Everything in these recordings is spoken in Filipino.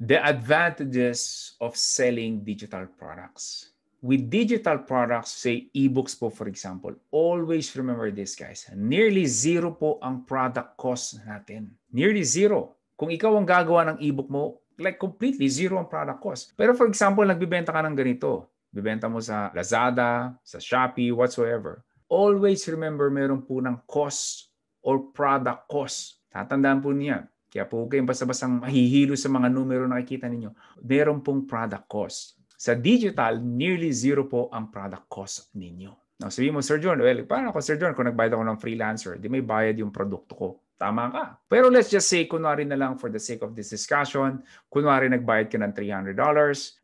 The advantages of selling digital products. With digital products, say ebooks po for example, always remember this guys, nearly zero po ang product cost natin. Nearly zero. Kung ikaw ang gagawa ng ebook mo, like completely zero ang product cost. Pero for example, nagbibenta ka ng ganito. Bibenta mo sa Lazada, sa Shopee, whatsoever. Always remember meron po ng cost or product cost. Tatandaan po niya. Kaya po kayong basta-bastang mahihilo sa mga numero na nakikita ninyo. Meron pong product cost. Sa digital, nearly zero po ang product cost ninyo. Now, sabihin mo, Sir John, well, paano ako, Sir John, kung nagbayad ako ng freelancer, di may bayad yung produkto ko. Tama ka. Pero let's just say, kunwari na lang for the sake of this discussion, kunwari nagbayad ka ng $300,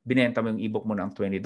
binenta mo yung ebook mo ng $20,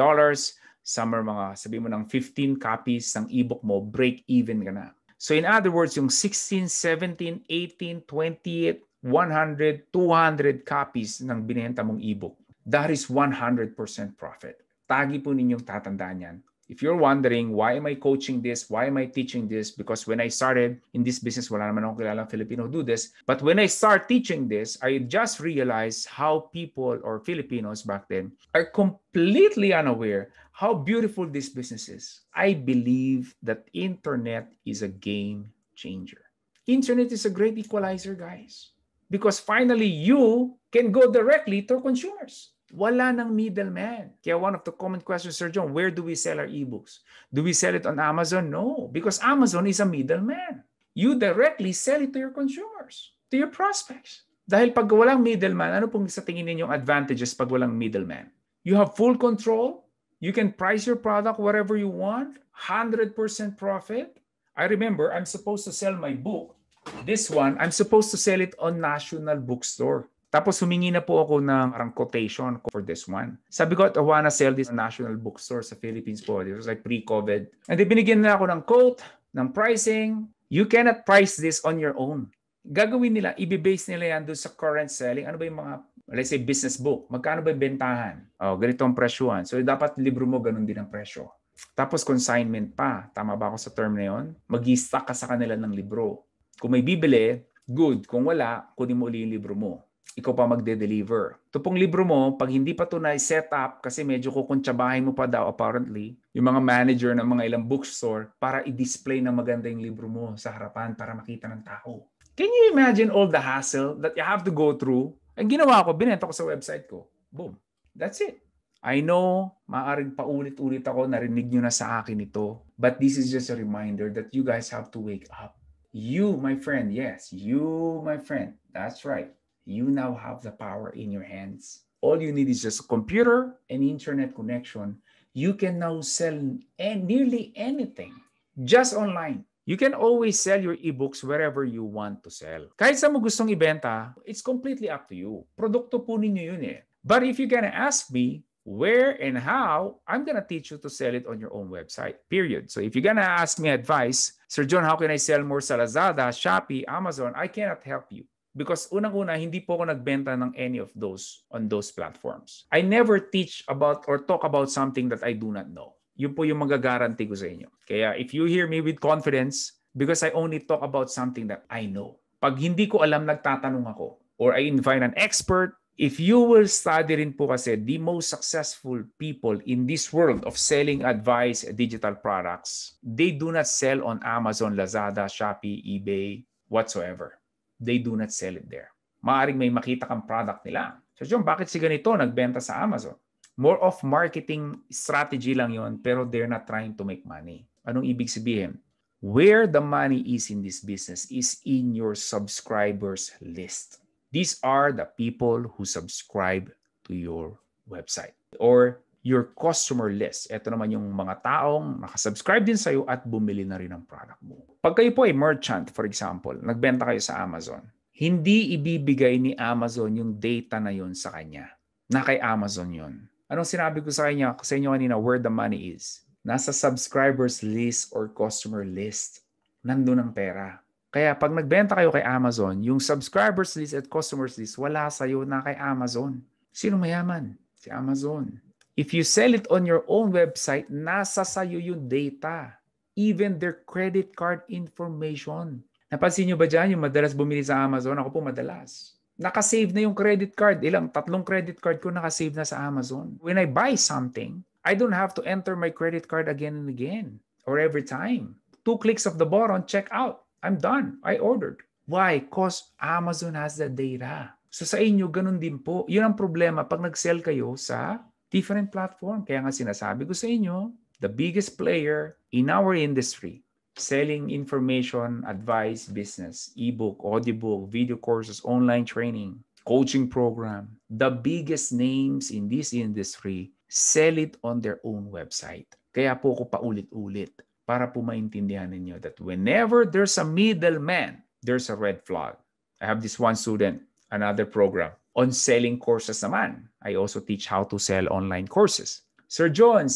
summer mga, sabihin mo ng 15 copies ng ebook mo, break even ka na. So in other words, yung 16, 17, 18, 28, 100, 200 copies ng binenta mong ebook, that is 100% profit. Tagi po ninyong tatandaan yan. If you're wondering, why am I coaching this? Why am I teaching this? Because when I started in this business, wala naman akong kilalang Filipino who do this. But when I start teaching this, I just realized how people or Filipinos back then are completely unaware how beautiful this business is. I believe that internet is a game changer. Internet is a great equalizer, guys. Because finally, you can go directly to consumers. Wala nang middleman. Kaya one of the common questions, Sir John, where do we sell our ebooks? Do we sell it on Amazon? No, because Amazon is a middleman. You directly sell it to your consumers, to your prospects. Dahil pag walang middleman, ano pong sa tingin ninyong advantages pag walang middleman? You have full control. You can price your product whatever you want. 100% profit. I remember I'm supposed to sell my book. This one, I'm supposed to sell it on National Bookstore. Tapos humingi na po ako ng quotation for this one. Sabi ko, I wanna sell this on National Bookstore sa Philippines po. It was like pre-COVID. And then binigyan na ako ng quote, ng pricing. You cannot price this on your own. Gagawin nila, ibibase nila yan doon sa current selling. Ano ba yung mga, let's say, business book? Magkano ba yung bentahan? Oh, ganito ang presyuhan. So dapat libro mo, ganun din ang presyo. Tapos consignment pa. Tama ba ako sa term na yun? Mag-i-stock ka sa kanila ng libro. Kung may bibili, good. Kung wala, kunin mo uli yung libro mo. Ikaw pa magde-deliver. Ito pong libro mo, pag hindi pa ito na-set up, kasi medyo kukuntsabahin mo pa daw apparently, yung mga manager ng mga ilang bookstore para i-display na maganda yung libro mo sa harapan para makita ng tao. Can you imagine all the hassle that you have to go through? Ang ginawa ko, binenta ko sa website ko. Boom. That's it. I know, maaaring paulit-ulit ako, narinig nyo na sa akin ito, but this is just a reminder that you guys have to wake up. You, my friend, yes, you, my friend, that's right. You now have the power in your hands. All you need is just a computer and internet connection. You can now sell nearly anything just online. You can always sell your ebooks wherever you want to sell. Kahit sa mo gustong ibenta, it's completely up to you. Produkto po ninyo yun eh. But if you're gonna ask me where and how, I'm gonna teach you to sell it on your own website, period. So if you're gonna ask me advice, Sir John, how can I sell more sa Lazada, Shopee, Amazon? I cannot help you. Because unang-una, hindi po ako nagbenta ng any of those on those platforms. I never teach about or talk about something that I do not know. Yun po yung magagaranti ko sa inyo. Kaya if you hear me with confidence, because I only talk about something that I know. Pag hindi ko alam, nagtatanong ako. Or I invite an expert. If you will study rin po kasi, the most successful people in this world of selling advice digital products, they do not sell on Amazon, Lazada, Shopee, eBay, whatsoever. They do not sell it there. Maaring may makita kang product nila. So, John, bakit si ganito nagbenta sa Amazon? More of marketing strategy lang yon, pero they're not trying to make money. Anong ibig sabihin? Where the money is in this business is in your subscribers list. These are the people who subscribe to your website or your customer list. Ito naman yung mga taong nakasubscribe din sa'yo at bumili na rin ng product mo. Pag kayo po ay merchant, for example, nagbenta kayo sa Amazon, hindi ibibigay ni Amazon yung data na yun sa kanya. Na kay Amazon yun. Anong sinabi ko sa inyo kanina, where the money is? Nasa subscribers list or customer list. Nandun ang pera. Kaya pag nagbenta kayo kay Amazon, yung subscribers list at customers list, wala sa'yo na kay Amazon. Sino mayaman? Si Amazon. If you sell it on your own website, nasa sayo yung data. Even their credit card information. Napansin nyo ba dyan yung madalas bumili sa Amazon? Ako po madalas. Nakasave na yung credit card. Tatlong credit card ko nakasave na sa Amazon. When I buy something, I don't have to enter my credit card again and again or every time. 2 clicks of the button, check out. I'm done. I ordered. Why? Because Amazon has the data. So sa inyo, ganun din po. Yun ang problema pag nag-sell kayo sa different platform. Kaya nga sinasabi ko sa inyo, the biggest player in our industry, selling information, advice, business, ebook, audiobook, video courses, online training, coaching program. The biggest names in this industry sell it on their own website. Kaya po ko paulit-ulit para po maintindihan ninyo that whenever there's a middleman, there's a red flag. I have this one student, another program, on selling courses naman. I also teach how to sell online courses. Sir John,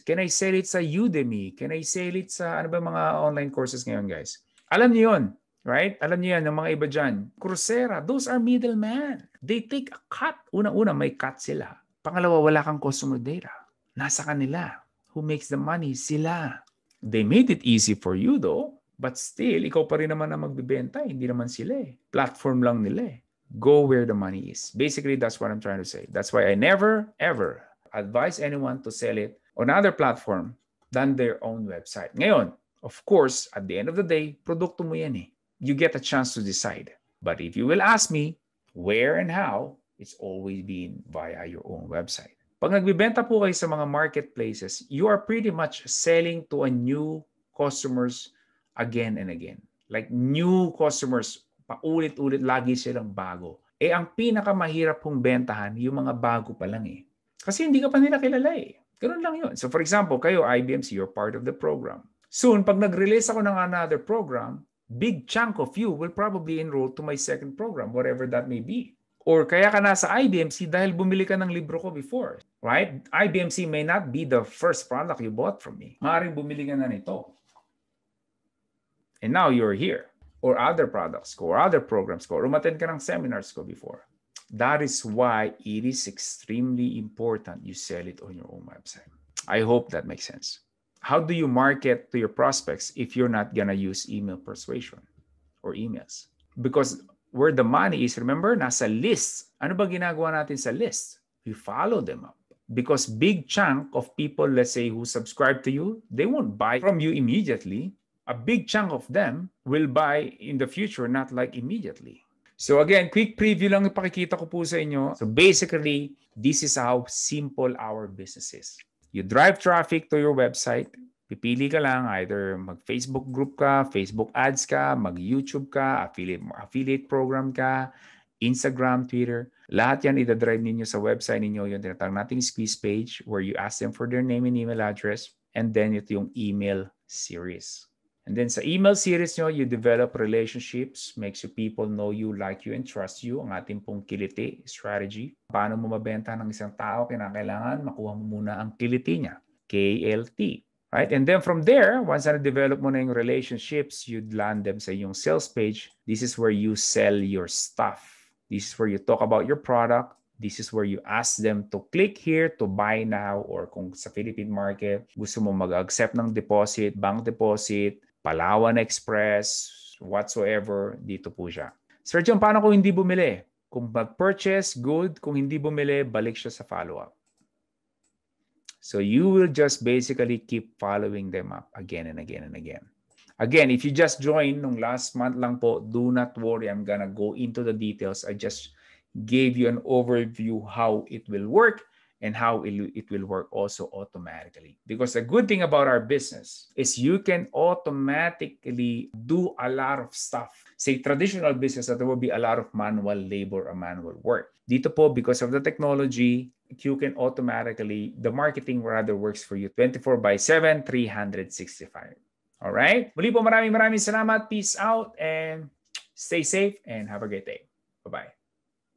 can I sell it sa Udemy? Can I sell it sa ano ba mga online courses ngayon, guys? Alam niyo yun, right? Alam niyo yan, ng mga iba dyan. Coursera, those are middlemen. They take a cut. Una-una, may cut sila. Pangalawa, wala kang customer data. Nasa kanila. Who makes the money? Sila. They made it easy for you though. But still, ikaw pa rin naman na magbibenta. Hindi naman sila eh. Platform lang nila eh. Go where the money is. Basically, that's what I'm trying to say. That's why I never, ever advise anyone to sell it on another platform than their own website. Ngayon, of course, at the end of the day, produkto mo yan eh. You get a chance to decide. But if you will ask me where and how, it's always been via your own website. Pag nagbibenta po kayo sa mga marketplaces, you are pretty much selling to a new customers again and again. Like new customers, paulit-ulit, lagi silang bago. Eh, ang pinakamahirap pong bentahan, yung mga bago pa lang eh. Kasi hindi ka pa nila kilala eh. Ganun lang yun. So for example, kayo IBMC, you're part of the program. Soon, pag nag-release ako ng another program, big chunk of you will probably enroll to my second program, whatever that may be. Or kaya ka nasa IBMC dahil bumili ka ng libro ko before. Right? IBMC may not be the first product you bought from me. Maaaring bumili ka na nito. And now you're here. Or other products ko, or other programs ko, or umattend ka ng seminars ko before. That is why it is extremely important you sell it on your own website. I hope that makes sense. How do you market to your prospects if you're not going to use email persuasion or emails? Because where the money is, remember, nasa list. Ano ba ginagawa natin sa list? We follow them up. Because big chunk of people, let's say, who subscribe to you, they won't buy from you immediately. A big chunk of them will buy in the future, not like immediately. So again, quick preview lang ipakikita ko po sa inyo. So basically, this is how simple our business is. You drive traffic to your website. Pipili ka lang, either mag-Facebook group ka, Facebook ads ka, mag-YouTube ka, affiliate program ka, Instagram, Twitter. Lahat yan idadrive ninyo sa website ninyo. Yung tinatawag nating squeeze page where you ask them for their name and email address. And then ito yung email series. And then sa email series nyo, you develop relationships, makes you people know you, like you, and trust you. Ang ating pong kiliti strategy. Paano mo mabenta ng isang tao? Kailangan makuha mo muna ang kiliti niya. KLT. Right? And then from there, once na-develop mo na yung relationships, you'd land them sa yung sales page. This is where you sell your stuff. This is where you talk about your product. This is where you ask them to click here to buy now, or kung sa Philippine market, gusto mo mag-accept ng deposit, bank deposit, Palawan Express, whatsoever, dito po siya. Sir John, paano kung hindi bumili? Kung mag-purchase, good. Kung hindi bumili, balik siya sa follow-up. So you will just basically keep following them up again and again and again. Again, if you just joined nung last month lang po, do not worry. I'm gonna go into the details. I just gave you an overview how it will work and how it will work also automatically. Because the good thing about our business is you can automatically do a lot of stuff. Say traditional business, that there will be a lot of manual labor or manual work. Dito po, because of the technology, you can automatically, the marketing rather works for you 24/7, 365. All right? Muli po, maraming salamat. Peace out and stay safe and have a great day. Bye-bye.